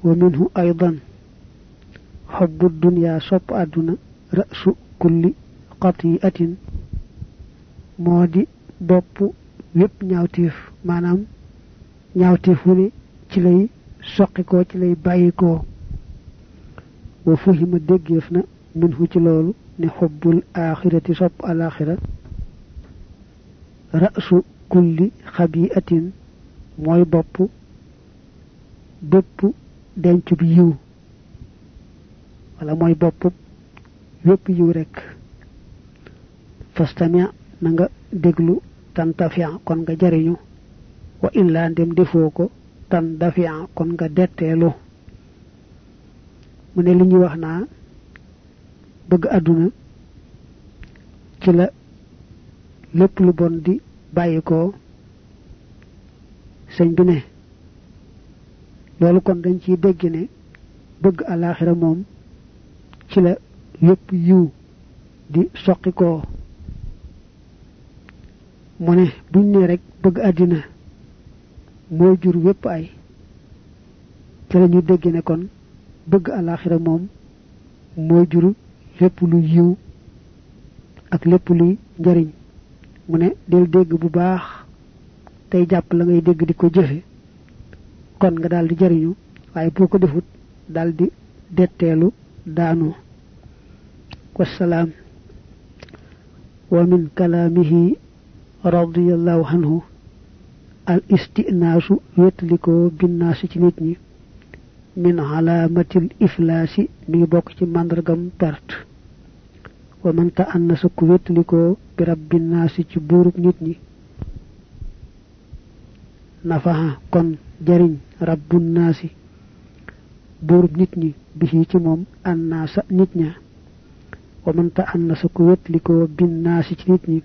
wa minhu aydan hubbu dunya sopp aduna ra'su kulli qati'atin modi bopp yépp ñaawteef maanaam ñaawteef wu ne ci lay soqi ko ci lay bàyyi ko wa fuhima déggeef na minhu ci loolu ne xubbul axirati sopp alaxira ra'su kulli xabi'atin mooy bopp bépp denc bi yiw wala mooy bopp yépp yiw rek fastamia na nga déglu tan tafia kon nga jariñu wa illa ndem defoo ko tan dafia kon nga detteelu mu ne li ñuy wax naa bëgg àdduna ci la lépp lu bon di bàyyi ko sëñ bi ne loolu kon dañ ciy dégg ne bëgg alaxira moom ci la yépp yiw di soqi ko mu ne buñ ne rek bëgg àddina moo jur wépp ay ci la ñu dégg ne kon bëgg alaxira moom moo jur lépp lu yiw ak lépp luy njariñ mu ne del dégg bu baax tey jàpp la ngay dégg di ko jëfe kon nga daldi jariñu waaye boo ko defut daldi detteelu daanu wassalaam wa min kalaamihi radiyallahu anhu al istinaasu wétliko binnaasi ci nit ñi min alaamatil iflaasi mi bokk ci màndargam perte wa man ta annasa ku wétliko bi rabbi naasi ci buurub nit ñi nafaha kon jariñ rabbu naasi buurub nit ñi bi ci moom annaasa nit ña wa man ta annasa ku wétliko bin naasi ci nit ñi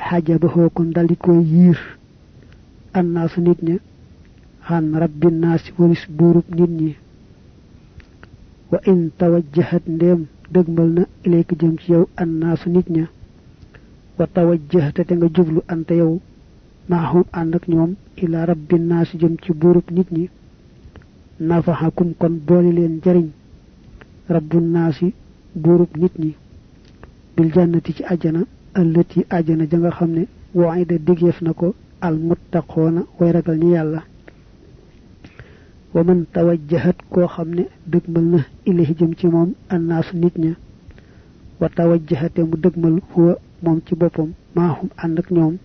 xajabahu kon daldi ko yiir annaasa nit ña xan rabbi naasi waris buurub nit ñi wa in tawajjahat ndéem dëgmal na ilayka jëm ci yow annaasu nit ña wa tawajjahta te nga jublu ante yow maahum ànd ak ñoom ila rabbi naasi jëm ci buurub nit ñi nafahakum kon boole leen jariñ rabbu naasi buurub nit ñi bil jannati ci ajjana allati ajjana ja nga xam ne waida diggeef na ko al muttaqoona way ragal ñi yàlla wa man tawajjahat koo xam ne dëgmal na ilahi jëm ci moom annaasu nit ña wa tawajjahate mu dëgmal huwa moom ci boppam maahum ànd ak ñoom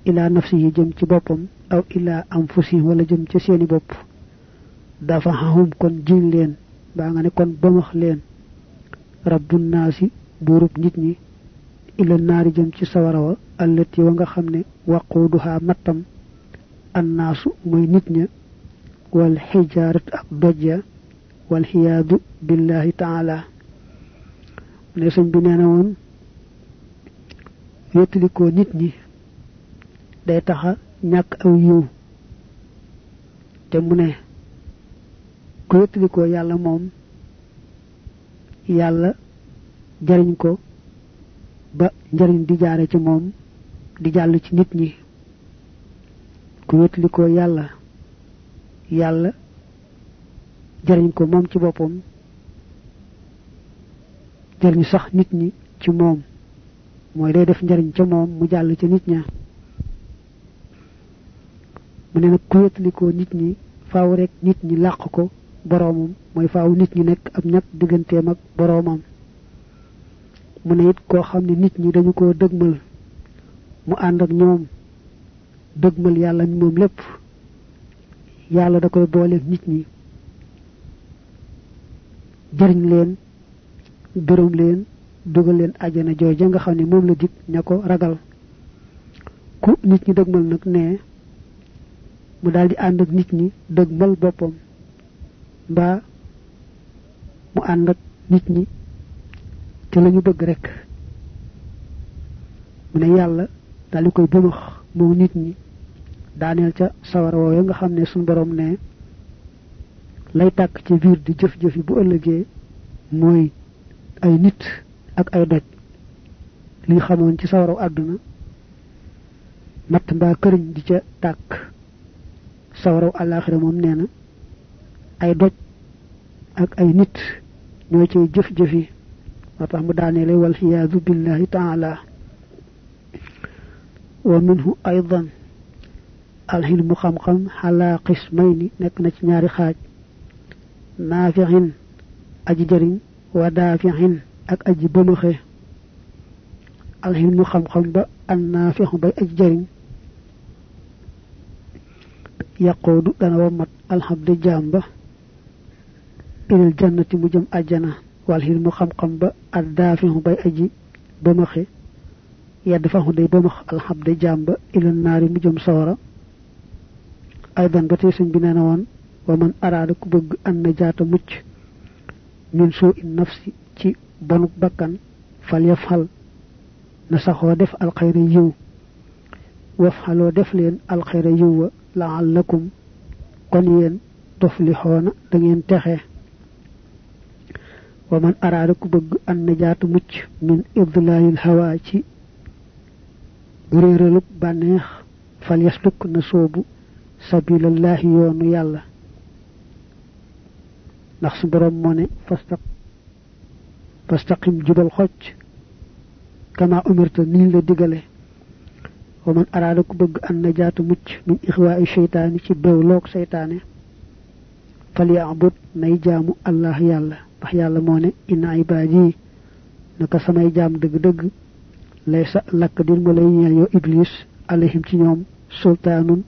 ila nafsihi jëm ci boppam aw ila anfusihim wala jëm ci seeni bopp dafa hahum kon jiñ leen baa nga ne kon bamax leen rabbun naasi buurub nit ñi ila naari jëm ci sawara wa allati wa nga xam ne waquuduha mattam annaasu mooy nit ña wal xijarat ak dojja wal xiyaadu billahi taala ne sëñ bi nee na woon wéttalikoo nit ñi day taxa ñàkk aw yiw te mu ne ku wéttalikoo yàlla moom yàlla jariñ ko ba njariñ di jaare ci moom di jàll ci nit ñi ku wéttalikoo yàlla yàlla jariñ ko moom ci boppam jariñ sax nit ñi ci moom mooy day def njariñ ca moom mu jàll ca nit ña mu ne nag ku wéttalikoo nit ñi faaw rek nit ñi làq ko boroomam mooy faaw nit ñi nekk ab ñàkk digganteem ak boroomam mu ne it koo xam ne nit ñi dañu ko dëgmal mu ànd ak ñoom dëgmal yàlla mi moom lépp yàlla da koy booleeg nit ñi jariñ leen gërëm leen dugal leen àjjana jooja nga xam ne moom la dig ña ko ragal ku nit ñi dëgmal nag ne mu daldi ànd ak nit ñi dëgmal boppam mbaa mu ànd ak nit ñi te lañu bëgg rek mu ne yàlla daldi koy bëmax moom nit ñi daaneel ca sawara wooyu nga xam ne suñ borom ne lay tàkk ci biir di jëf-jëf yi bu ëllëgee mooy ay nit ak ay doj li ñu xamoon ci sawaraw àdduna matt mbaa këriñ di ca tàkk sawaraw àllaaxira moom nee na ay doj ak ay nit ñoo ci jëf-jëfi motax mu daanele wal hiyadu billahi ta'ala wa minhu aydan al hilmu xam-xam ala qismayni nek na ci ñaari xaaj nafi'in aji jariñ wa dafi'in ak aji bëmaxe al hilmu xam-xam ba an nafi'u bay aji jariñ yaqudu dana wamat al habdu jamba ilal jannati mu jëm aljana wal hilmu xam-xam ba ad dafi'u bay aji bëmaxe yadfahu day bëmax al habdu jamba ilal naari mu jëm sawara aydan batay señ bi neena won wa man arada ku bëgg an najata mucc min su'in nafsi ci bonuk bakkan fal yafal na saxo def al khayra yiw wafalo def leen al khayra yiw la'allakum kon yeen tuflihuna da ngeen texe wa man arada ku bëgg an najata mucc min idlalil hawa ci reeraluk banex fal yasluk na soobu sabilallahi yoonu yàlla ndax su borom moo ne fastaqim jubal xocc kama umirta nii la digale wa man araada ku bëgg an najaatu mucc min ixwaa'i sheytaani ci bewloog seytaane fal yaabud nay jaamu allah yàlla ndax yàlla moo ne inna ibaadi naka samay jaam dëgg-dëgg laysa lakk dir ma lay ñeel yow iblis alayhim ci ñoom sultaanun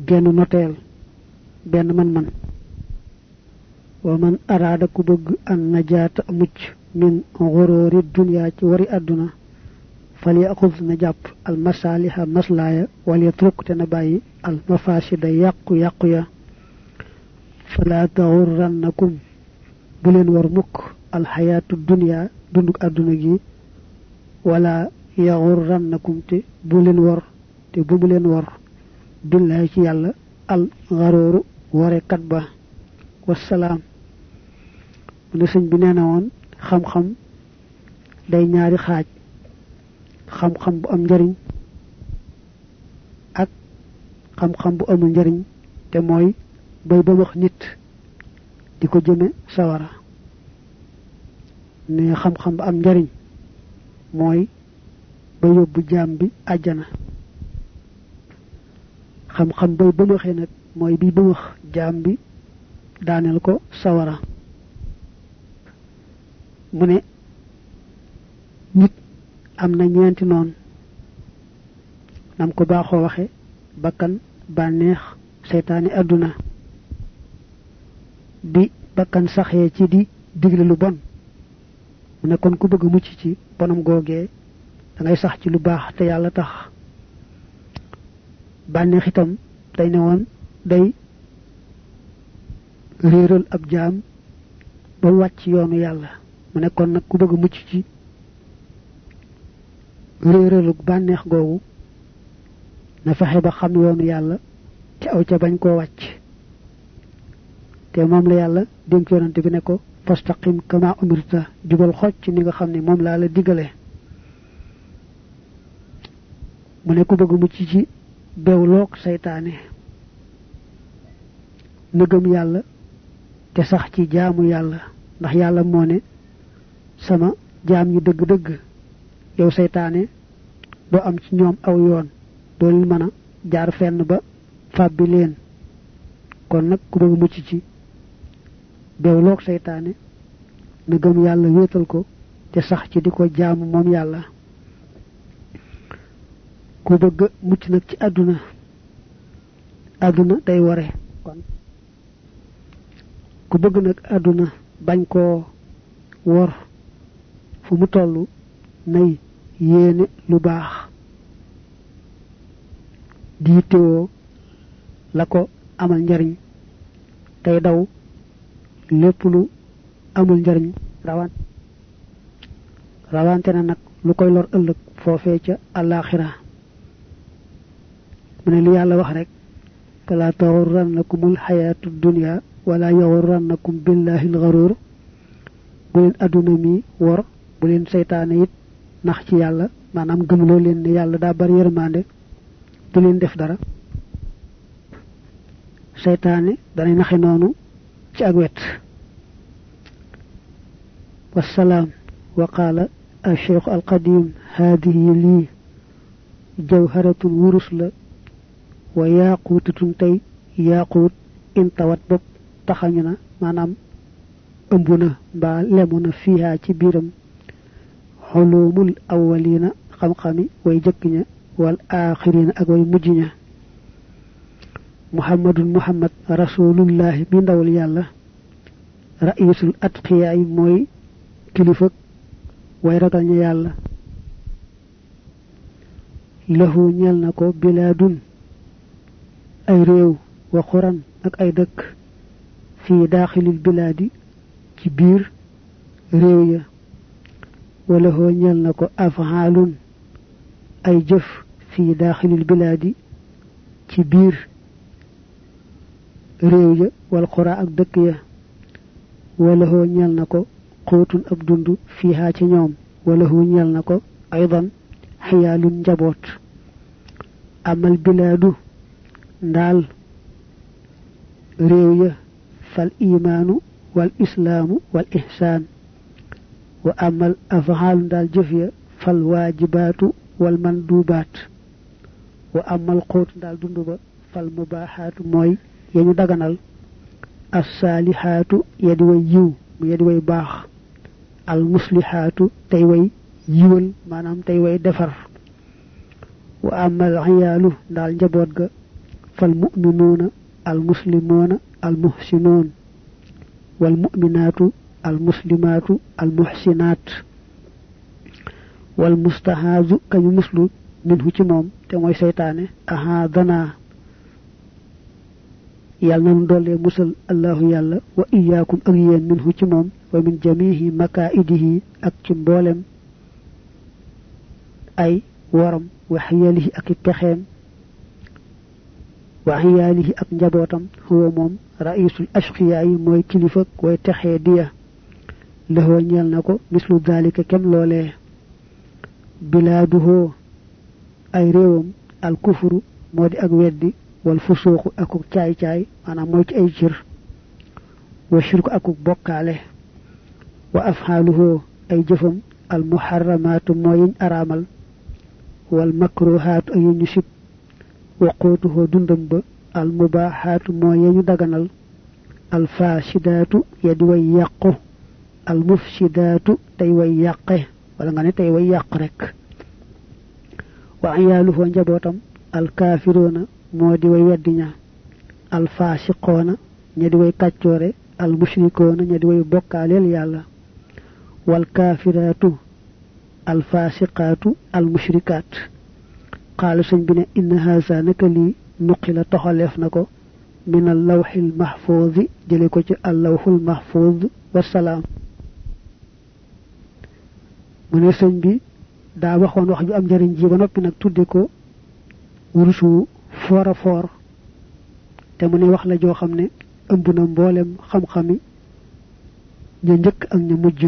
genn noteel benn man wa man arada ku bëgg an najata mucc min ghururi dunya ci wari aduna fali akhudh na japp al masaliha maslaya wal yatruk te na bayyi al mafasida yaqu ya fala taghurrannakum bulen war mukk al hayatu dunya dunduk aduna gi wala yaghurrannakum te bulen war te bu bulen war billahi ci yalla al gharuru wore kat ba wassalam mu señ bi neena won xam xam day ñaari xaaj xam xam bu am njariñ ak xam xam bu amul njariñ te moy bay ba wax nit diko jëme sawara ne xam xam bu am njariñ moy ba yobbu jambi aljana xam-xam bay ba waxee nag mooy bi ba wax jaam bi daaneel ko sawara mu ne nit am na ñeenti noon nam ko baaxoo waxe bakkan bànneex seytaani àdduna bi bakkan saxee ci di digle lu bon mu ne kon ku bëgg mucc ci bonam googee da ngay sax ci lu baax te yàlla tax bànneex itam day ne woon day réeral ab jaam ba wàcc yoonu yàlla mu ne kon nag ku bëgg mucc ci réeralu bànneex googu na fexe ba xam yoonu yàlla ci aw ca bañ koo wàcc te moom la yàlla dénk yonante bi ne ko fastaqim kama umirta jubal xocc ni nga xam ne moom laa la digale mu ne ku bëgg mucc ci bewloog seytaane na gëm yàlla te sax ci jaamu yàlla ndax yàlla moo ne sama jaam ñi dëgg-dëgg yow seytaane doo am ci ñoom aw yoon doo leen mën a jaar fenn ba fàbbi leen kon nag ku bëgg mucc ci bewloog seytaane na gëm yàlla wéetal ko te sax ci di ko jaamu moom yàlla ku bëgg mucc nag ci àdduna day ware kon ku bëgg nag àdduna bañ koo wor fu mu tollu nay yéene lu baax di teewoo la ko amal njariñ tey daw lépp lu amul njariñ rawante na nag lu koy lor ëllëg foofee ca àllaaxira mu ne li yàlla wax rek fala taghurrannakumul hayatud dunya wala yaghurrannakum billahi al-gharur bu leen aduna mi wor bu leen seytaane it nax ci yàlla maanaam gëmloo leen ne yàlla daa bari yërmande du leen def dara seytaane danay naxe noonu ci ak wet والسلام. وقال الشيخ القديم هذه لي جوهرة ورسل وياقوتة تي ياقوت انتوت بب تخانينا مانام أمبنا با لمنا فيها تبيرم حلوم الأولين خمخمي ويجكنا والآخرين أقوي مجنة محمد رسول الله من دول يالله رئيس الأتقياء موي كلفك ويرغل يالله له ñel nako biladun ay rew wa quran ak ay dekk fi dakhilil biladi ci bir rew ya wala ho ñel nako afhalun ay jëf fi dakhilil biladi ci bir rew ya wal qura ak dekk ya wala ho ñel nako qutun ab dundu fiha ci ñoom wala ho ñel nako aydan حيال جبوت أما البلاد دال ريوية فالإيمان والإسلام والإحسان وأما الأفعال دال جفية فالواجبات والمندوبات وأما القوت دال دندوبة فالمباحات موي ينو دغنال الصالحات يدوي يو يدوي باخ المصلحات تيوي yiwal manam tay way defar wa amal ayalu dal njabot ga fal mu'minuna al muslimuna al muhsinun wal mu'minatu al muslimatu al muhsinat wal mustahazu kañu muslu minhu ci mom te moy seytaane aha dana yalla non dole musal allah yalla wa iyyakum ak yeen minhu ci mom wa min jamihi makaidihi ak ci mbolem ay waram wa xiyalihi ak pexem wa xiyalihi ak njabotam huwa mom raisul ashqiya moy kilifa koy texe diya lahu ñel nako mislu dalika kem lolé biladuhu ay rewum al kufru modi ak weddi wal fusuq ak caay caay manam moy ci ay cir wa shirku ak bokale wa afhaluhu ay jëfam al muharramatu moy aramal والمكروهات أي نسب وقوته دندب المباحات ما يدغنال الفاسدات يدوي يقه المفسدات تيوي يقه ولا غاني تيوي يق رك وعياله نجبوتم الكافرون مودي وي ودينا الفاسقون ندوي كاتوري المشركون ندوي بوكالل يالا والكافرات الفاسقات المشركات قال سنبنا إن هذا نكلي نقل تخلف نكو من اللوح المحفوظ جليكو اللوح المحفوظ والسلام من سنبي دا waxon wax ju am jariñ ji ba nopi nak tuddé ko wurusu fora for té mu ne wax la jo xamné ëmb na mbolem xam xami ñu ñëk ak ñu mujj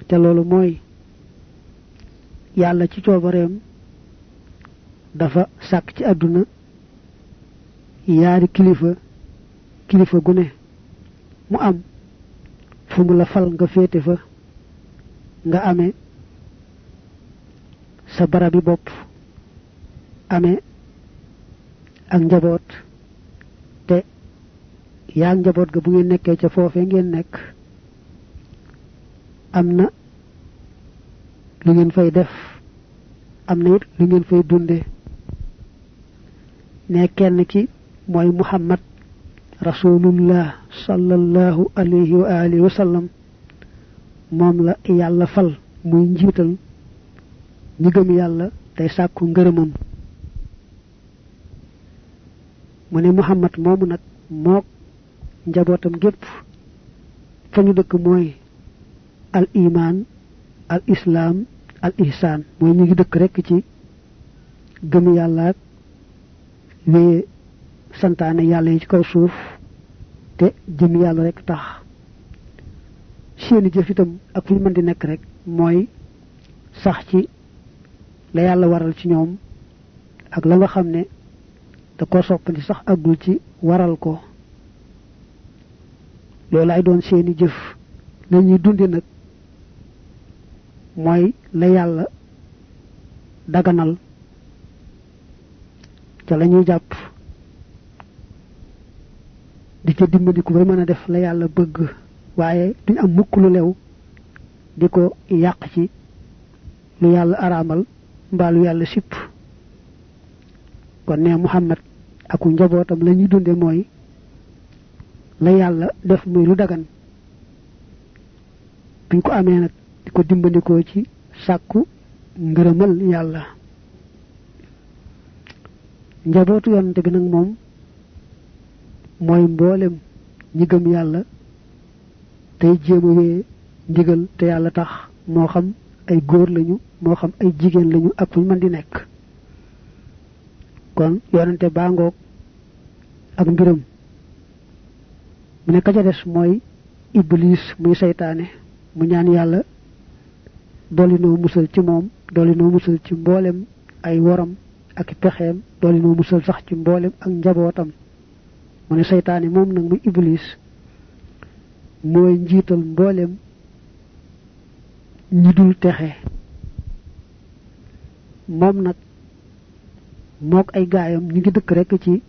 té lolu moy yalla ci ciobareem dafa sak ci aduna yaari kilifa gu ne mu am fu mu la fal nga fété fa nga amé sa barabi bop amé ak njabot te yaa njabot ga bu ngeen nekké ca fofé ngeen nekk amna lu ngeen fay def amna it lu ngeen fay dundé ne kenn ki moy muhammad rasulullah sallallahu alayhi wa alihi wa sallam mom la yalla fal muy njital ñi gëm yalla tay sakku ngeureumam mu ne muhammad momu nak mok njabotam gep fañu dëkk moy al iman al islam al ihsan moy ñi ngi dëkk rek ci gëm yalla wé santane yalla ci kaw suuf te jëm yalla rek tax seeni jëf itam ak fu mën di nekk rek moy sax ci la yalla waral ci ñoom ak la nga xamne da ko soppandi sax agul ci waral ko loolaay doon seeni jëf la ñuy dundi nag mooy la yàlla daganal ca la ñuy jàpp di ca dimbandiku bay mën a def la yàlla bëgg waaye duñ am mukk lu lew di ko yàq ci lu yàlla araamal mbaa lu yàlla sipp kon ne Muhammad aku njabootam la ñuy dunde mooy la yàlla def muy lu dagan buñ ko amee nag di ko dimbandikoo ci sàkku ngërëmal yàlla njabootu yonante bi nag moom mooy mboolem ñi gëm yàlla tey jéem a wee ndigal te yàlla tax moo xam ay góor lañu moo xam ay jigéen lañu ak fuñ mën di nekk kon yonante baa ngoog ak mbiram mu ne ka ca des mooy iblis muy seytaane mu ñaan yàlla dolli noo musal ci moom dolli noo musal ci mboolem ay woram ak pexeem dolli noo musal sax ci mboolem ak njabootam mu ne seytaane moom nag muy iblis mooy njiital mboolem ñi dul texe moom nag mook ay gaayam ñu ngi dëkk rekk ci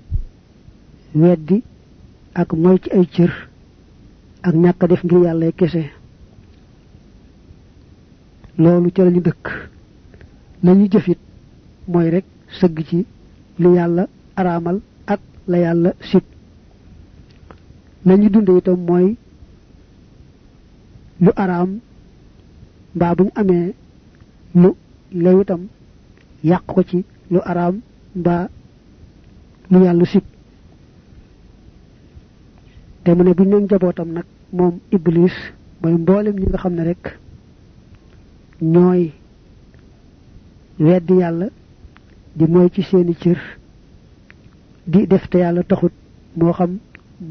weddi ak mooy ci ay cër ak ñàkk def ngir yàlla kese loolu ca lañu dëkk lañu jëfit mooy rek sëgg ci li yàlla araamal ak la yàlla sib lañu dunde itam mooy lu araam mbaa buñ amee lu lew itam yàq ko ci lu araam mbaa lu yàlla sib te mu ne buñ leen jabootam nag moom iblis mooy mboolem ñi nga xam ne rek ñooy weddi yàlla di mooy ci seeni cër di def te yàlla taxut moo xam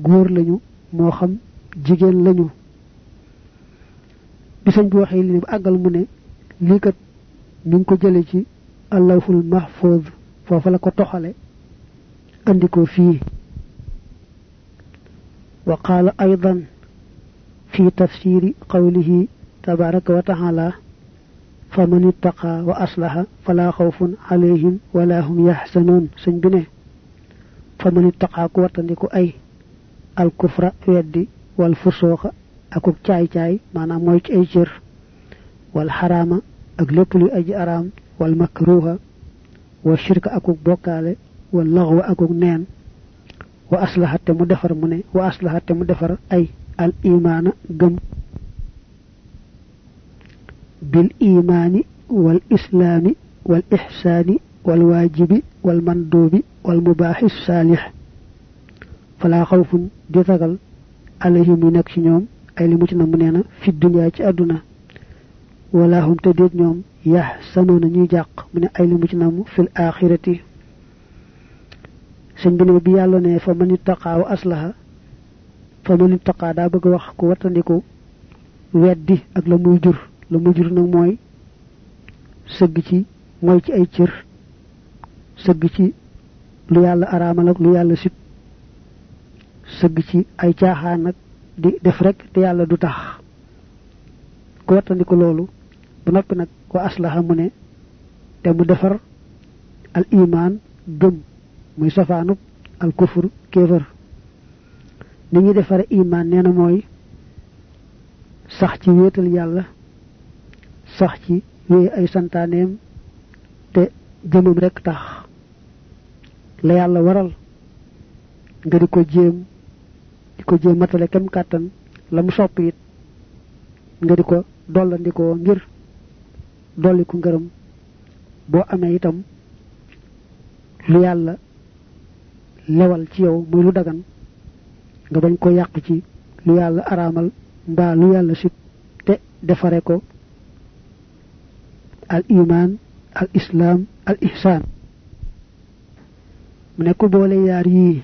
góor lañu moo xam jigéen lañu bi sëñ bi waxee li ne bu àggal mu ne lii kat mi ngi ko jële ci allahul mahfuz foofa la ko toxale andi ko fii wa qaala aydan fi tafsiri qawlihi tabaraka wa taala faman ittaqa wa aslaha fala xawfun alayhim wala hum yaxzanun sëñ bi ne faman ittaqa ku wattandiku ay al kufra weddi wal fusooxa akuk caay-caay maanaam mooy ci ay cër wal xaraama ak lépp luy aji araam wal makruha wa shirka akuk bokkaale wal laxwa akuk neen wa aslaha te mu defar mu ne wa aslaha te mu defar ay al imaana gëm bil imaani wal islaami wal ixsaani wal waajibi wal manduubi wal mubaaxi saalix falaa xawfun di ragal alayhim yu nekk ci ñoom ay li mu ci na mu nee na fi duniyaa ci àdduna wala hum te déet ñoom yaxsanuuna ñuy jàq mu ne ay li mu ci namm fil axirati sëñ bi ne bi yàlla ne fa man ittaqaa wa aslaha fa man ittaqaa daa bëgg wax ku wattandiku weddi ak la muy jur nag mooy sëgg ci mooy ci ay cër sëgg ci lu yàlla araamal ak lu yàlla sib sëgg ci ay caaxaan nag di def rek te yàlla du tax ku wattandiku loolu bu noppi nag wa aslaha mu ne te mu defar al iman gëm muy safaanub al kufur kéefër ni ñuy defare iman nee na mooy sax ci wéetal yàlla sax ci wéy ay santaaneem te jëmam rek tax la yàlla waral nga di ko jéem matale kem kàttan la mu sopp it nga di ko dollandikoo ngir dolliku ngërëm boo amee itam lu yàlla lewal ci yow muy lu dagan nga bañ ko yàq ci lu yàlla araamal mbaa lu yàlla sib te defare ko al iman al islam al ihsan mu ne ku boole yaar yii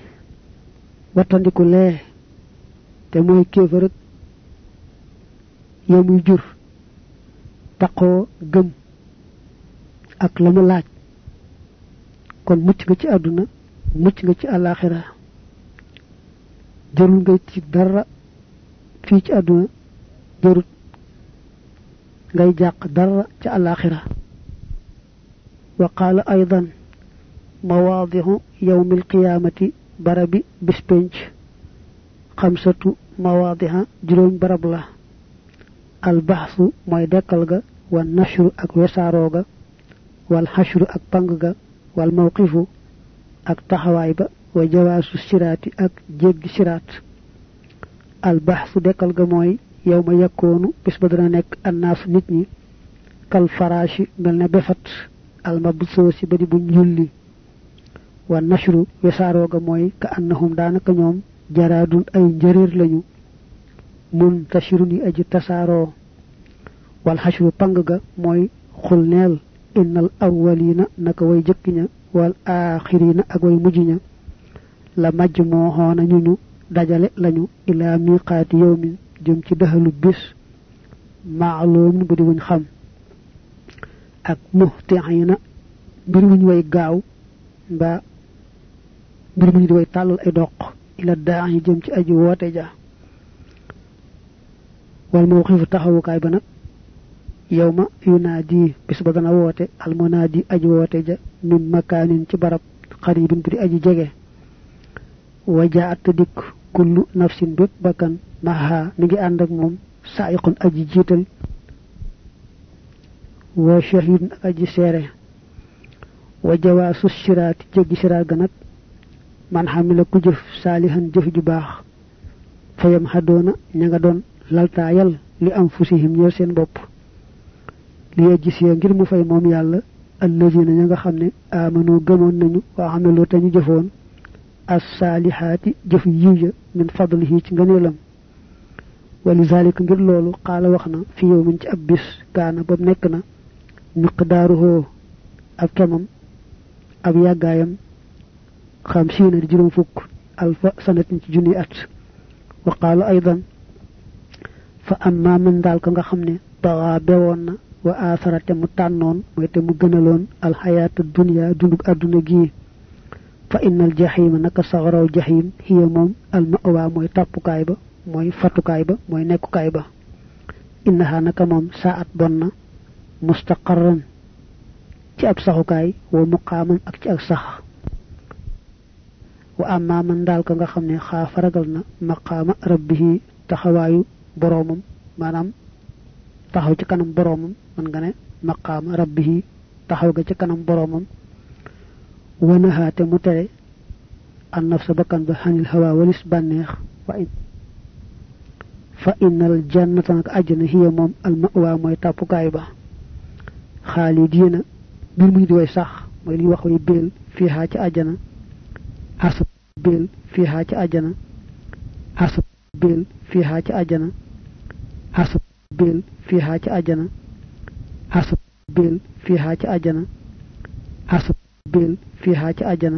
wattandiku lee te mooy kéefër yow muy jur taqoo gëm ak la mu laaj kon mucc nga ci àdduna mucc nga ci àllaaxira jarul ngay tiit dara fi ci aduna jarut ngay jàq dara ci alaxira wa qala aydan mawaadihu yawmil qiyaamati barabi bis penc xamsatu mawaadiha juróom barab la al bahsu mooy dekkal ga wal nashru ak wesaaroo ga wal xashru ak pang ga wal mawqifu ak taxawaay ba wa jawaasu siraati ak jéggi siraat al bahsu dekkal ga mooy yawma yakkoonu bis ba dana nekk annaasu nit ñi kal faraashi mel ne befat al mabsoosi ba di buñ yulli wa nashru wesaaroo ga mooy ka annahum daanaka ñoom jaraadun ay njëréer lañu mun tashirun yi aji tasaaroo wal xashru pang ga mooy xul neel innal awwalina naka way jëkk ña wal aaxirina ak way mujj ña la majj moo xoona ñu dajale lañu ila miqaati yawmin jëm ci dëxalu bis maalum bu di wuñ xam ak muhtiina mbir muñ way gaaw mbaa mbir muñ di way tàllal ay doq ila daa yi jëm ci aji woote ja wal mawqifu taxawukaay ba nag yawma yunaadi bis ba dana woote al munaadi aji woote ja min makaanin ci barab xaribin bu di aji jege wajaat dikk kullu nafsin bépp bakkan maha mi ngi ànd ak moom saayiqun aji jiital wa shahidun ak aji seere wa jawaasu siraati jéggi siraat ga nag man xamila ku jëf saalihan jëf ju baax fayam xadoona ña nga doon laltaayal li am fusihim ñeel seen bopp li yejjisiya ngir mu fay moom yàlla allazina ña nga xam ne amanu gëmoon nañu wa amalu te ñu jëfoon as-saalihaati jëf yiw ja min fadlihi ci ngëneelam walizalika ngir loolu qaala wax na fi yawmin ci ab bis kaana ba nekk na miqdaaruhu ab kemam ab yàggaayam xamsiina di juróom fukk alfa sanatin ci junni at wa qaala aydan fa amma man daal ka nga xam ne baxa bewoon na wa aasara te mu tànnoon mooy te mu gënaloon alxayaata dunya dundug àdduna gii fa innal jaxiima naka saxaraw jaxiim hiya moom almawa mooy tàppukaay ba mooy fatukaay ba mooy nekkukaay ba innaha naka moom saat bon na mustaqarran ci ab saxukaay wa muqaaman ak ci ak sax wa amma man daal ka nga xam ne xaafa ragal na maqaama rabbihi taxawaayu boroomam maanaam taxaw ci kanam boroomam man nga ne maqaama rabbihi taxaw ga ci kanam boroomam wanahaate mu tere an nafsa bakkan ba xanil hawa walis bànneex fa innal jannata nag àjjana hiya moom al mawa mooy tàppukaay ba xaalidiina mbir mu ñu di way sax mooy li wax way béel fiihaa ci àjjana asab béel fiihaa ci àjjana asab béel fiihaa ci àjjana asab béel fiihaa ci àjjana asab béel fiihaa ci àjjana asab béel fiihaa ci àjjana